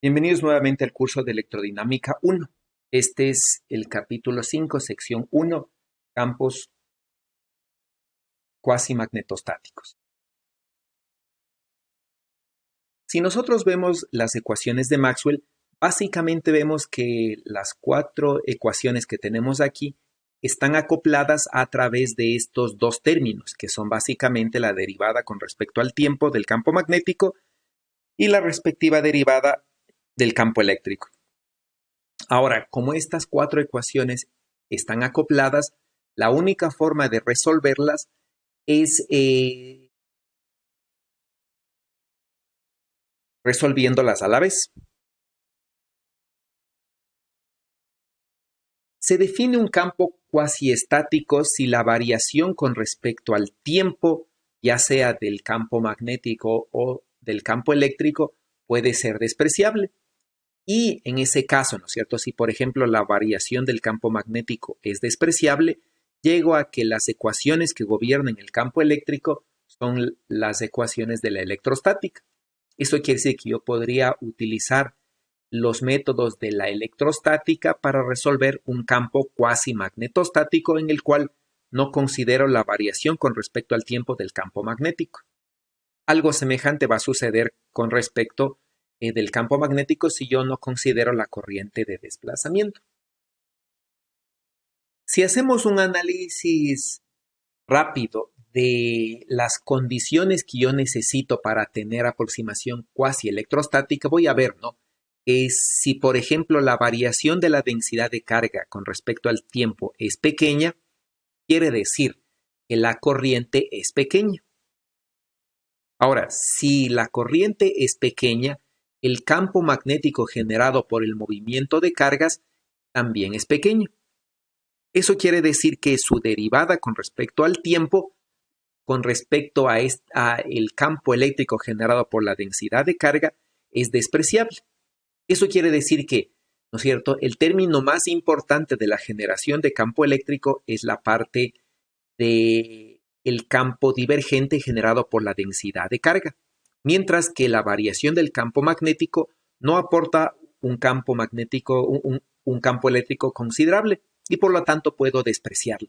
Bienvenidos nuevamente al curso de Electrodinámica 1. Este es el capítulo 5, sección 1, campos cuasimagnetostáticos. Si nosotros vemos las ecuaciones de Maxwell, básicamente vemos que las cuatro ecuaciones que tenemos aquí están acopladas a través de estos dos términos, que son básicamente la derivada con respecto al tiempo del campo magnético y la respectiva derivada del campo eléctrico. Ahora, como estas cuatro ecuaciones están acopladas, la única forma de resolverlas es resolviéndolas a la vez. Se define un campo cuasiestático si la variación con respecto al tiempo, ya sea del campo magnético o del campo eléctrico, puede ser despreciable. Y en ese caso, ¿no es cierto? Si, por ejemplo, la variación del campo magnético es despreciable, llego a que las ecuaciones que gobiernan el campo eléctrico son las ecuaciones de la electrostática. Eso quiere decir que yo podría utilizar los métodos de la electrostática para resolver un campo cuasi magnetostático en el cual no considero la variación con respecto al tiempo del campo magnético. Algo semejante va a suceder con respecto del campo magnético si yo no considero la corriente de desplazamiento. Si hacemos un análisis rápido de las condiciones que yo necesito para tener aproximación cuasi electrostática, voy a ver, ¿no? Si, por ejemplo, la variación de la densidad de carga con respecto al tiempo es pequeña, quiere decir que la corriente es pequeña. Ahora, si la corriente es pequeña, el campo magnético generado por el movimiento de cargas también es pequeño. Eso quiere decir que su derivada con respecto al tiempo, con respecto a el campo eléctrico generado por la densidad de carga, es despreciable. Eso quiere decir que, ¿no es cierto?, el término más importante de la generación de campo eléctrico es la parte del campo divergente generado por la densidad de carga, mientras que la variación del campo magnético no aporta un campo magnético, un campo eléctrico considerable y por lo tanto puedo despreciarlo.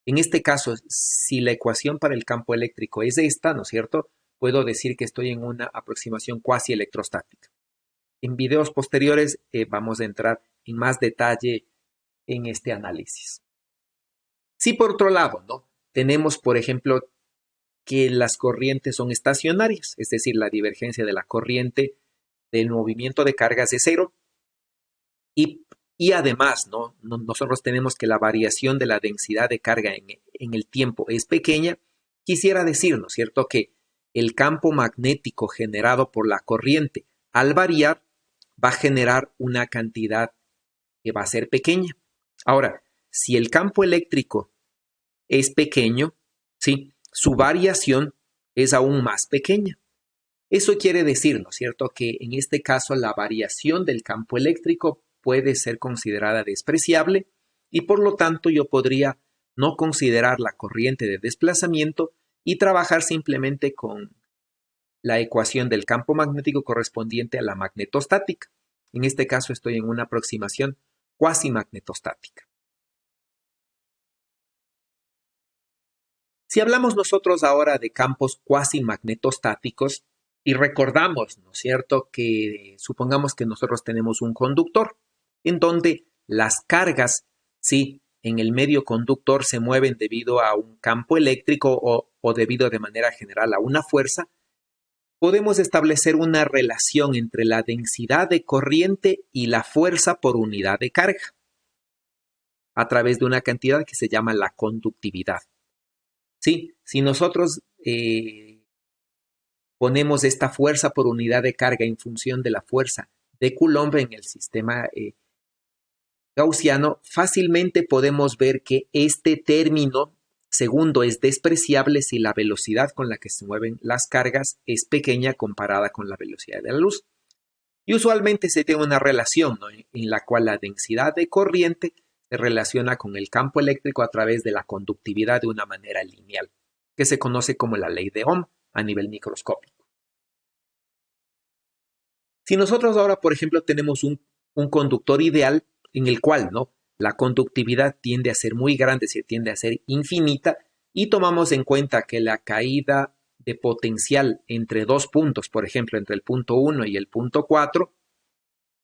En este caso, si la ecuación para el campo eléctrico es esta, ¿no es cierto?, puedo decir que estoy en una aproximación cuasi electrostática. En videos posteriores vamos a entrar en más detalle en este análisis. Si por otro lado, ¿no?, tenemos, por ejemplo, que las corrientes son estacionarias, es decir, la divergencia de la corriente del movimiento de cargas es cero, y además, ¿no?, nosotros tenemos que la variación de la densidad de carga en el tiempo es pequeña, quisiera decir, ¿no es cierto?, que el campo magnético generado por la corriente al variar va a generar una cantidad que va a ser pequeña. Ahora, si el campo eléctrico es pequeño, ¿sí?, su variación es aún más pequeña. Eso quiere decir, ¿no es cierto?, que en este caso la variación del campo eléctrico puede ser considerada despreciable y por lo tanto yo podría no considerar la corriente de desplazamiento y trabajar simplemente con la ecuación del campo magnético correspondiente a la magnetostática. En este caso estoy en una aproximación cuasi magnetostática. Si hablamos nosotros ahora de campos cuasi magnetostáticos y recordamos, ¿no es cierto?, que supongamos que nosotros tenemos un conductor en donde las cargas, sí, en el medio conductor se mueven debido a un campo eléctrico o debido de manera general a una fuerza, podemos establecer una relación entre la densidad de corriente y la fuerza por unidad de carga a través de una cantidad que se llama la conductividad. Sí, si nosotros ponemos esta fuerza por unidad de carga en función de la fuerza de Coulomb en el sistema gaussiano, fácilmente podemos ver que este término segundo es despreciable si la velocidad con la que se mueven las cargas es pequeña comparada con la velocidad de la luz. Y usualmente se tiene una relación, ¿no?, en la cual la densidad de corriente se relaciona con el campo eléctrico a través de la conductividad de una manera lineal, que se conoce como la ley de Ohm a nivel microscópico. Si nosotros ahora, por ejemplo, tenemos un conductor ideal en el cual, ¿no?, la conductividad tiende a ser muy grande, se tiende a ser infinita, y tomamos en cuenta que la caída de potencial entre dos puntos, por ejemplo, entre el punto 1 y el punto 4,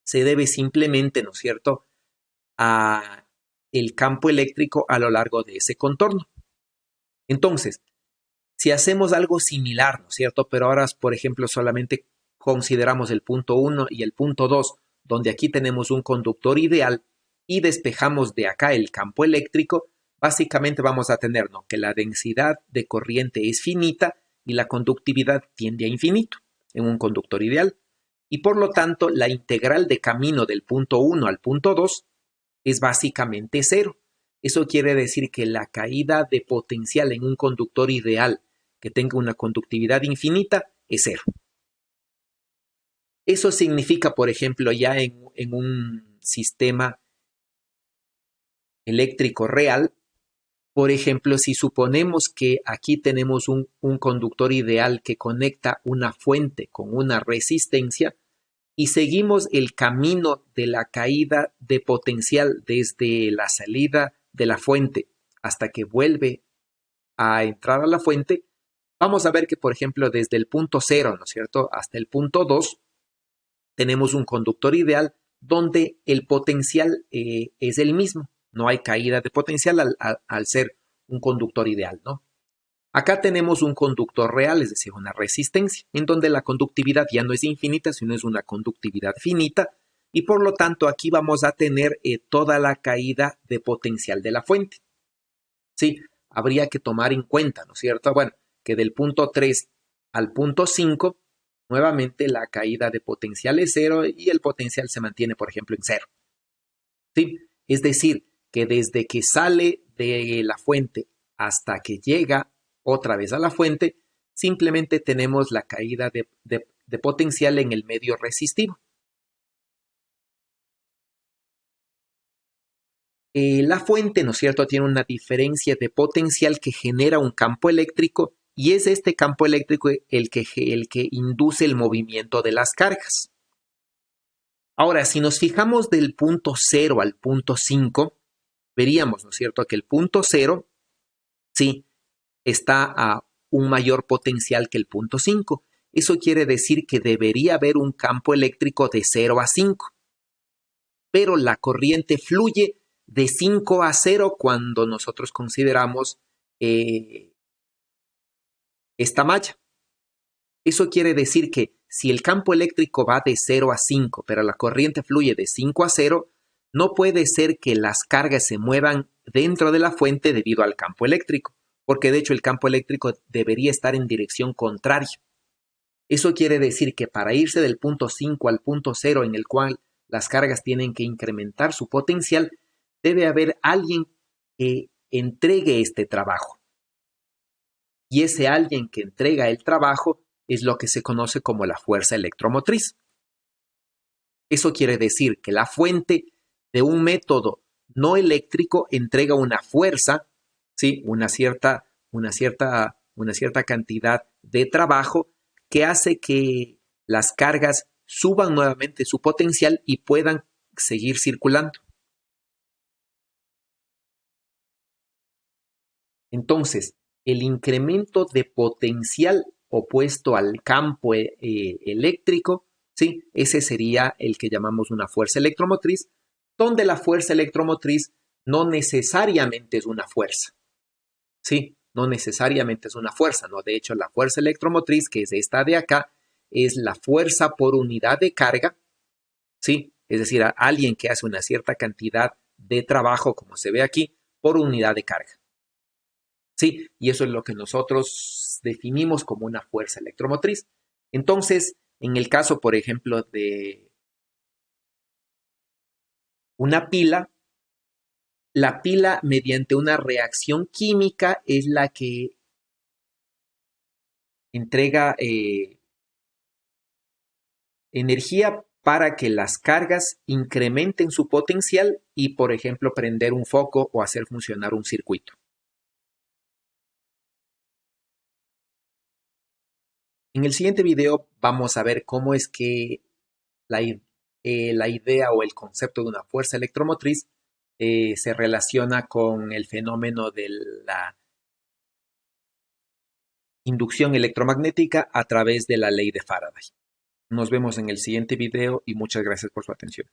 se debe simplemente, ¿no es cierto?, a el campo eléctrico a lo largo de ese contorno. Entonces, si hacemos algo similar, ¿no es cierto?, pero ahora, por ejemplo, solamente consideramos el punto 1 y el punto 2, donde aquí tenemos un conductor ideal, y despejamos de acá el campo eléctrico, básicamente vamos a tener, ¿no?, que la densidad de corriente es finita y la conductividad tiende a infinito en un conductor ideal. Y por lo tanto, la integral de camino del punto 1 al punto 2 es básicamente cero. Eso quiere decir que la caída de potencial en un conductor ideal que tenga una conductividad infinita es cero. Eso significa, por ejemplo, ya en un sistema eléctrico real, por ejemplo, si suponemos que aquí tenemos un conductor ideal que conecta una fuente con una resistencia y seguimos el camino de la caída de potencial desde la salida de la fuente hasta que vuelve a entrar a la fuente, vamos a ver que, por ejemplo, desde el punto 0, ¿no es cierto?, hasta el punto 2, tenemos un conductor ideal donde el potencial es el mismo. No hay caída de potencial al ser un conductor ideal, ¿no? Acá tenemos un conductor real, es decir, una resistencia, en donde la conductividad ya no es infinita, sino es una conductividad finita, y por lo tanto aquí vamos a tener toda la caída de potencial de la fuente. Sí, habría que tomar en cuenta, ¿no es cierto? Bueno, que del punto 3 al punto 5, nuevamente la caída de potencial es cero y el potencial se mantiene, por ejemplo, en cero. ¿Sí? Es decir, que desde que sale de la fuente hasta que llega otra vez a la fuente, simplemente tenemos la caída de potencial en el medio resistivo. La fuente, ¿no es cierto?, tiene una diferencia de potencial que genera un campo eléctrico y es este campo eléctrico el que induce el movimiento de las cargas. Ahora, si nos fijamos del punto 0 al punto 5, veríamos, ¿no es cierto?, que el punto 0, sí, está a un mayor potencial que el punto 5. Eso quiere decir que debería haber un campo eléctrico de 0 a 5. Pero la corriente fluye de 5 a 0 cuando nosotros consideramos esta malla. Eso quiere decir que si el campo eléctrico va de 0 a 5, pero la corriente fluye de 5 a 0, no puede ser que las cargas se muevan dentro de la fuente debido al campo eléctrico, porque de hecho el campo eléctrico debería estar en dirección contraria. Eso quiere decir que para irse del punto 5 al punto 0 en el cual las cargas tienen que incrementar su potencial, debe haber alguien que entregue este trabajo. Y ese alguien que entrega el trabajo es lo que se conoce como la fuerza electromotriz. Eso quiere decir que la fuente de un método no eléctrico entrega una fuerza, ¿sí?, una cierta cantidad de trabajo que hace que las cargas suban nuevamente su potencial y puedan seguir circulando. Entonces, el incremento de potencial opuesto al campo eléctrico, ¿sí?, ese sería el que llamamos una fuerza electromotriz, donde la fuerza electromotriz no necesariamente es una fuerza, ¿sí? No necesariamente es una fuerza, ¿no? De hecho, la fuerza electromotriz, que es esta de acá, es la fuerza por unidad de carga, ¿sí? Es decir, a alguien que hace una cierta cantidad de trabajo, como se ve aquí, por unidad de carga. Sí, y eso es lo que nosotros definimos como una fuerza electromotriz. Entonces, en el caso, por ejemplo, de una pila, la pila mediante una reacción química es la que entrega energía para que las cargas incrementen su potencial y, por ejemplo, prender un foco o hacer funcionar un circuito. En el siguiente video vamos a ver cómo es que la, la idea o el concepto de una fuerza electromotriz se relaciona con el fenómeno de la inducción electromagnética a través de la ley de Faraday. Nos vemos en el siguiente video y muchas gracias por su atención.